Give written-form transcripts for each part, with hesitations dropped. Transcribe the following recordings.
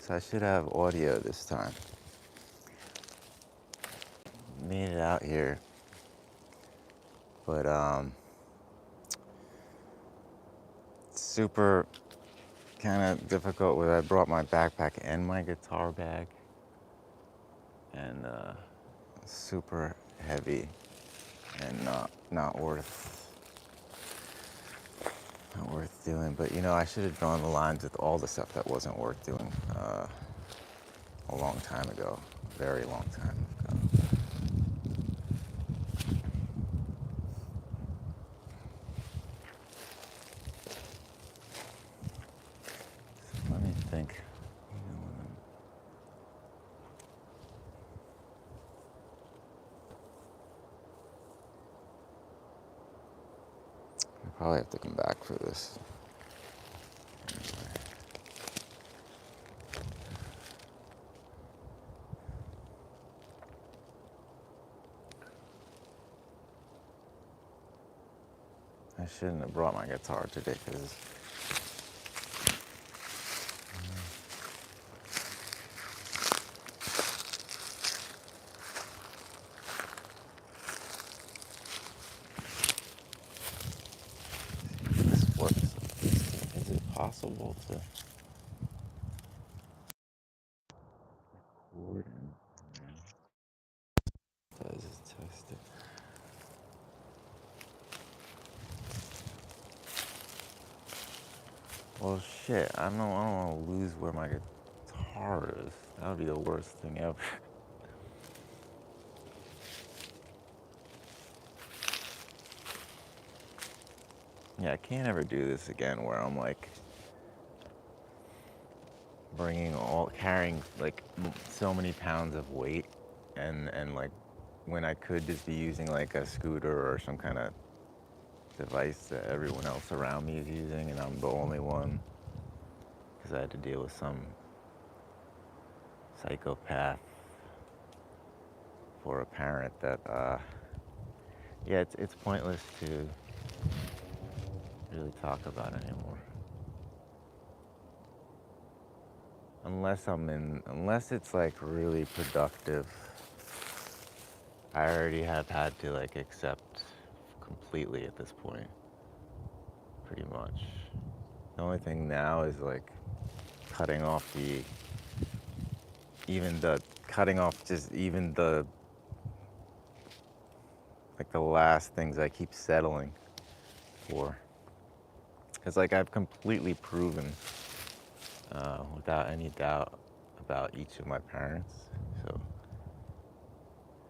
So I should have audio this time. Made it out here. But super kind of difficult where I brought my backpack and my guitar bag. And super heavy and not worth doing. But you know, I should have drawn the lines with all the stuff that wasn't worth doing a long time ago, a very long time ago. So let me think. I probably have to come back for this. I shouldn't have brought my guitar today because this works. Is it possible to record and does it test it? Well, shit, I don't want to lose where my guitar is. That would be the worst thing ever. Yeah, I can't ever do this again where I'm like carrying like so many pounds of weight and like when I could just be using like a scooter or some kind of device that everyone else around me is using and I'm the only one because I had to deal with some psychopath for a parent that yeah, it's pointless to really talk about anymore. Unless it's like really productive, I already have had to like accept completely at this point, pretty much. The only thing now is like cutting off like the last things I keep settling for. Because like I've completely proven without any doubt about each of my parents. So,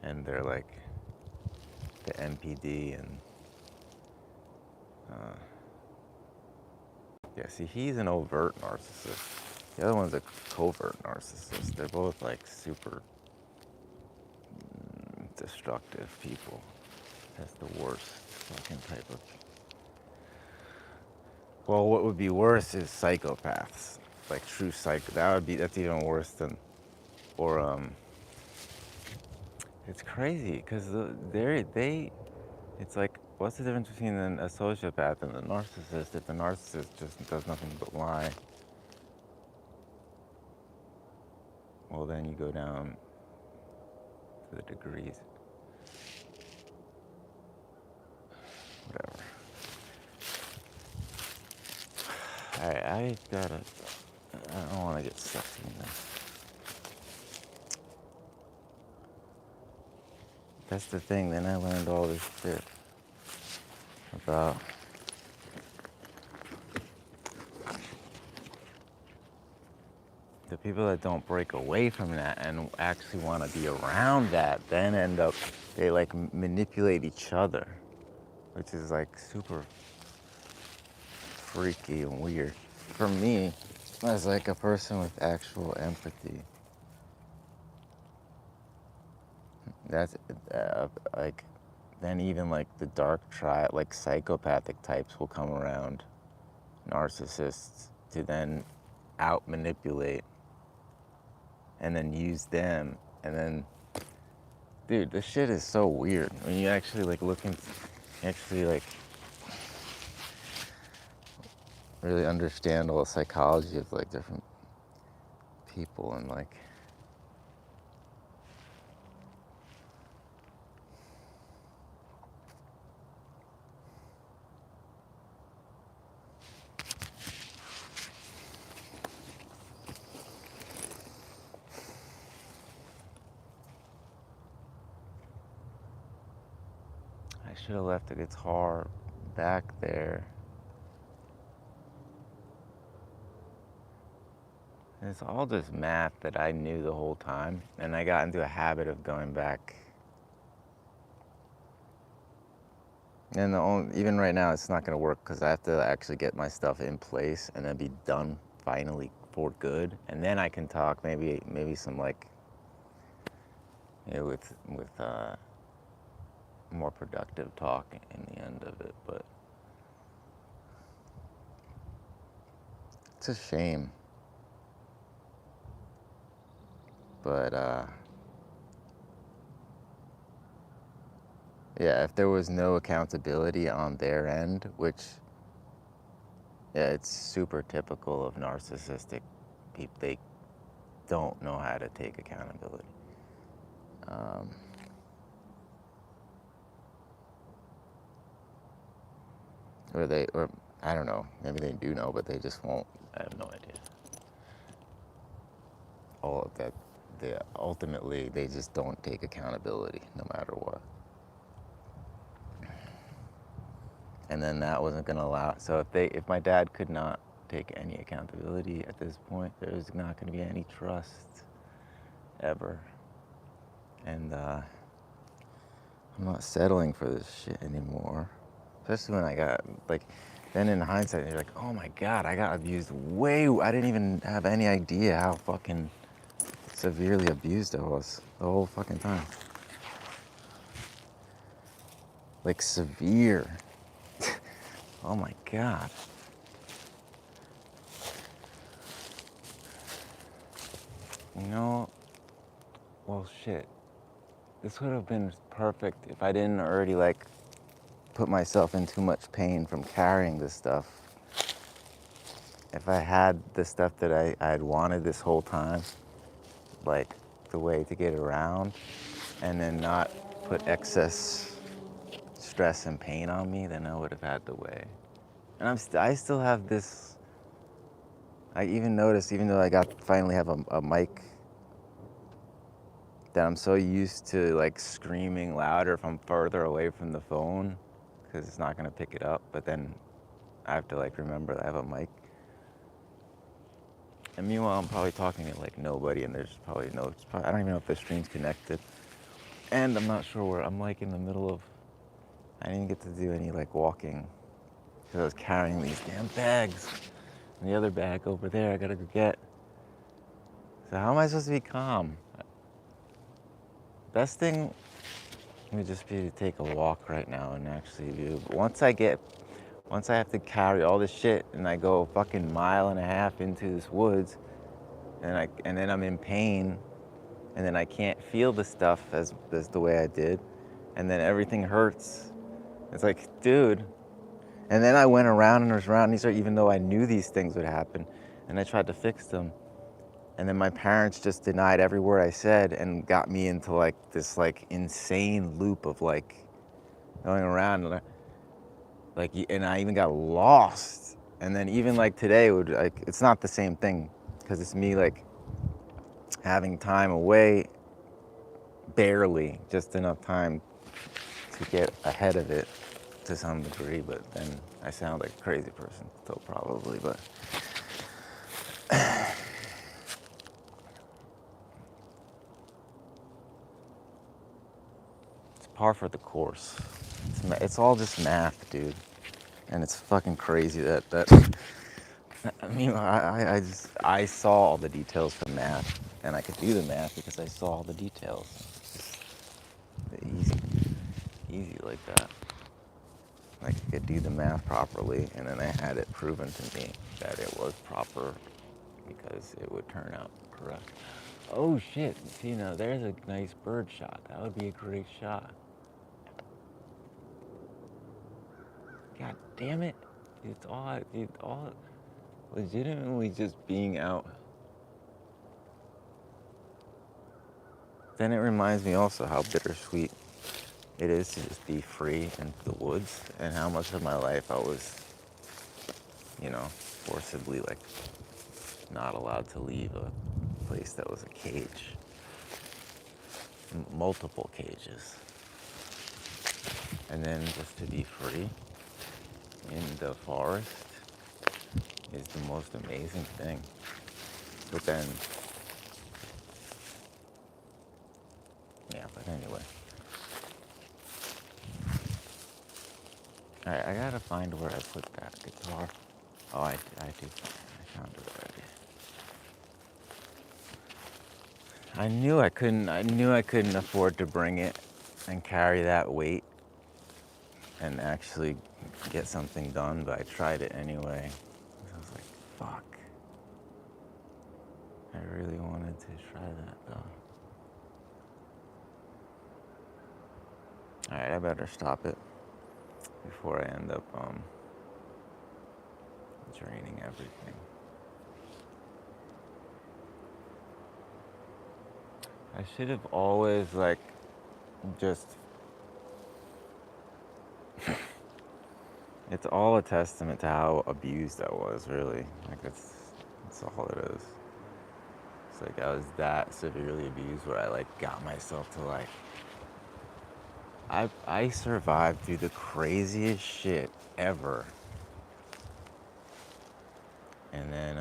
and they're like the NPD and yeah, see, he's an overt narcissist. The other one's a covert narcissist. They're both like super destructive people. That's the worst fucking type of. Well, what would be worse is psychopaths, like true psycho. That's even worse than, or it's crazy because it's like, what's the difference between a sociopath and a narcissist? If the narcissist just does nothing but lie, well then you go down to the degrees. Whatever. Alright, I don't want to get stuck in this. That's the thing, then I learned all this shit about the people that don't break away from that and actually want to be around that, then they like manipulate each other, which is like super freaky and weird. For me, as like a person with actual empathy, that's like, then even like the dark like psychopathic types will come around, narcissists, to then out manipulate and then use them, and then, dude, this shit is so weird when you actually like actually like really understand all the psychology of like different people and like I should have left the guitar back there. It's all just math that I knew the whole time, and I got into a habit of going back. And even right now, it's not going to work because I have to actually get my stuff in place and then be done finally for good, and then I can talk maybe some like, with more productive talk in the end of it. But it's a shame. But yeah, if there was no accountability on their end, which, yeah, it's super typical of narcissistic people. They don't know how to take accountability. Or I don't know, maybe they do know, but they just won't. I have no idea. All of that, ultimately, they just don't take accountability no matter what. And then that wasn't going to allow. So if my dad could not take any accountability at this point, there's not going to be any trust ever. And I'm not settling for this shit anymore. Especially when I got, like, then in hindsight, you're like, oh my God, I got abused I didn't even have any idea how fucking severely abused I was the whole fucking time. Like, severe. Oh my God. You know, well, shit. This would have been perfect if I didn't already, like, put myself in too much pain from carrying this stuff. If I had the stuff that I had wanted this whole time, like the way to get around, and then not put excess stress and pain on me, then I would have had the way. And I still have this. I even noticed, even though I finally have a mic, that I'm so used to like screaming louder if I'm further away from the phone, because it's not gonna pick it up. But then I have to like remember that I have a mic. And meanwhile, I'm probably talking to like nobody, and there's probably I don't even know if the stream's connected. And I'm not sure where I'm, like in the middle of. I didn't get to do any like walking because I was carrying these damn bags. And the other bag over there, I gotta go get. So how am I supposed to be calm? Best thing would just be to take a walk right now and actually do. But once I have to carry all this shit and I go a fucking mile and a half into this woods, and then I'm in pain, and then I can't feel the stuff as the way I did, and then everything hurts. It's like, dude. And then I went around and around these, even though I knew these things would happen, and I tried to fix them. And then my parents just denied every word I said and got me into like this like insane loop of like going around, like, and I even got lost. And then even like today it's not the same thing, because it's me like having time away, barely, just enough time to get ahead of it to some degree. But then I sound like a crazy person still probably, but it's par for the course. It's all just math, dude. And it's fucking crazy that I mean, I saw all the details from math, and I could do the math because I saw all the details. It's just easy like that. Like, I could do the math properly, and then I had it proven to me that it was proper because it would turn out correct. Oh shit, see, now there's a nice bird shot. That would be a great shot. God damn it. It's all legitimately just being out then it reminds me also how bittersweet it is to just be free in the woods, and how much of my life I was, forcibly like not allowed to leave a place that was a cage. Multiple cages. And then just to be free in the forest is the most amazing thing. But then, but anyway. Alright, I gotta find where I put that guitar. Oh, I do. I found it already. I knew I couldn't afford to bring it and carry that weight and actually get something done, but I tried it anyway. I was like, fuck. I really wanted to try that though. Alright, I better stop it before I end up draining everything. I should have always just it's all a testament to how abused I was, really. That's all it is. It's like I was that severely abused where I got myself to I survived through the craziest shit ever. And then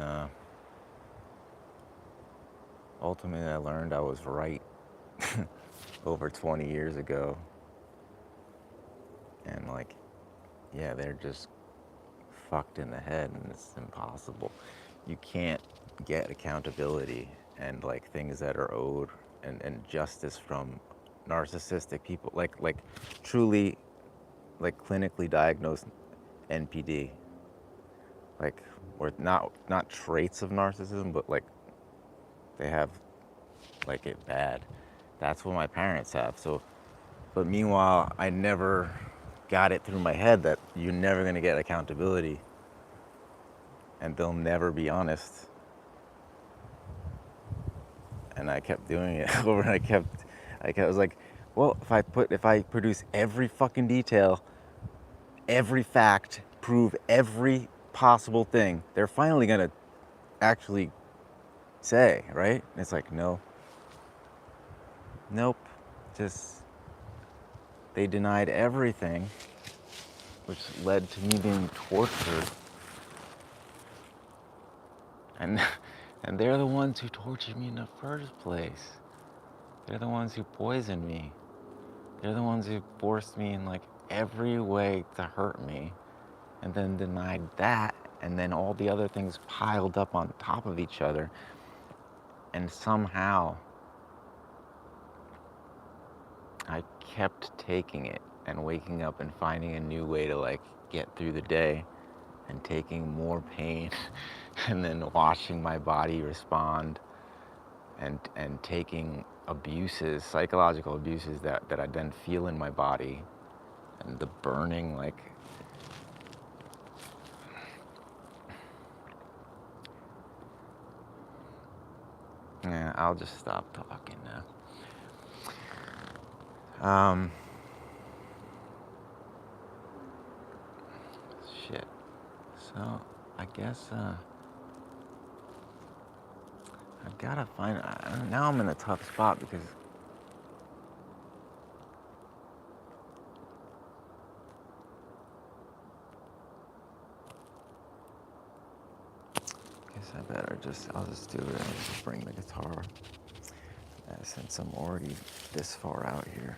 ultimately I learned I was right over 20 years ago. And they're just fucked in the head, and it's impossible. You can't get accountability and things that are owed and justice from narcissistic people, truly clinically diagnosed NPD, or not traits of narcissism, but they have it bad. That's what my parents have. So, but meanwhile, I never got it through my head that you're never gonna get accountability, and they'll never be honest. And I kept doing it over, and I was like, well, if I produce every fucking detail, every fact, prove every possible thing, they're finally gonna actually say, right? And it's like, no. Nope. Just, they denied everything, which led to me being tortured. And they're the ones who tortured me in the first place. They're the ones who poisoned me. They're the ones who forced me in every way to hurt me, and then denied that, and then all the other things piled up on top of each other. And somehow I kept taking it and waking up and finding a new way to get through the day, and taking more pain and then watching my body respond, and taking abuses, psychological abuses that I then feel in my body, and the burning yeah, I'll just stop talking now. Shit. So I guess I've gotta find. Now I'm in a tough spot because I'll just do it. I'll just bring the guitar, since I'm already this far out here.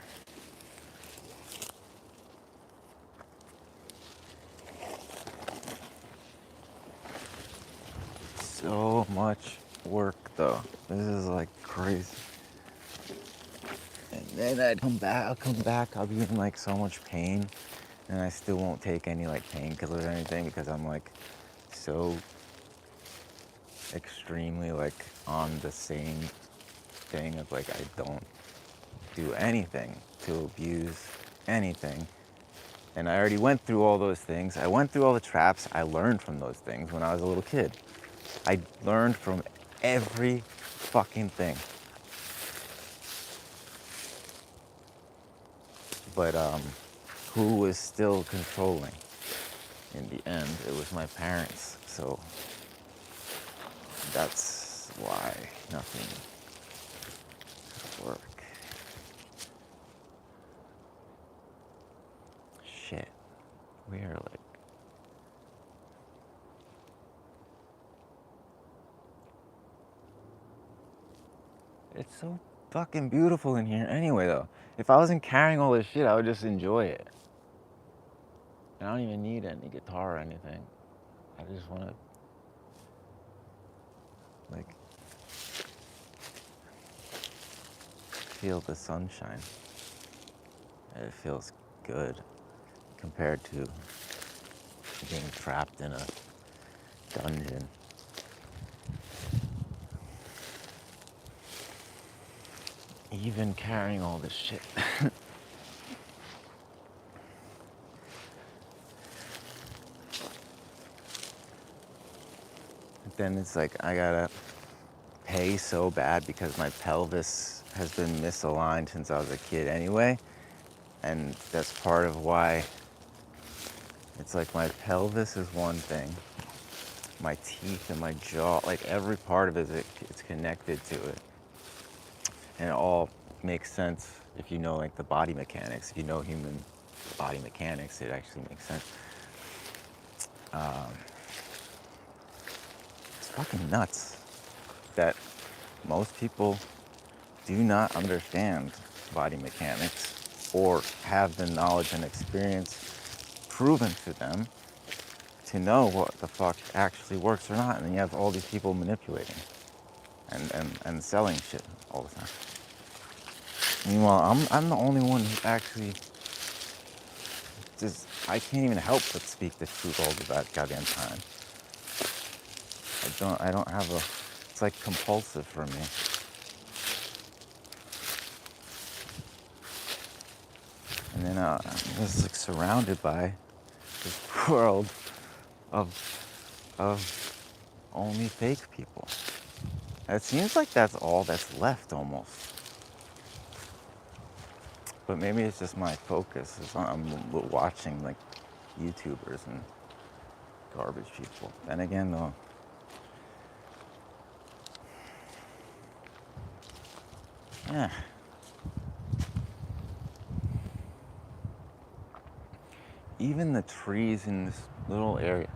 So much work though. This is crazy. And then I'll come back, I'll be in so much pain, and I still won't take any painkillers or anything, because I'm so extremely on the same thing of I don't do anything to abuse anything. And I already went through all those things. I went through all the traps. I learned from those things when I was a little kid. I learned from every fucking thing. But who was still controlling? In the end, it was my parents. So that's why nothing could work. Shit. We are like... It's so fucking beautiful in here anyway, though. If I wasn't carrying all this shit, I would just enjoy it. I don't even need any guitar or anything. I just want to, like, feel the sunshine. It feels good compared to being trapped in a dungeon. Even carrying all this shit. Then it's like I gotta pay so bad because my pelvis has been misaligned since I was a kid anyway. And that's part of why it's like my pelvis is one thing. My teeth and my jaw, like every part of it, it's connected to it. And it all makes sense if you know like the body mechanics. If you know human body mechanics, it actually makes sense. It's fucking nuts that most people do not understand body mechanics or have the knowledge and experience proven to them to know what the fuck actually works or not. And then you have all these people manipulating and selling shit all the time. Meanwhile, I'm the only one who actually just, I can't even help but speak the truth all the goddamn time. I don't have a, it's like compulsive for me. And then I'm just like surrounded by this world of only fake people. It seems like that's all that's left almost. But maybe it's just my focus is I'm watching like YouTubers and garbage people. Then again though, yeah. Even the trees in this little area,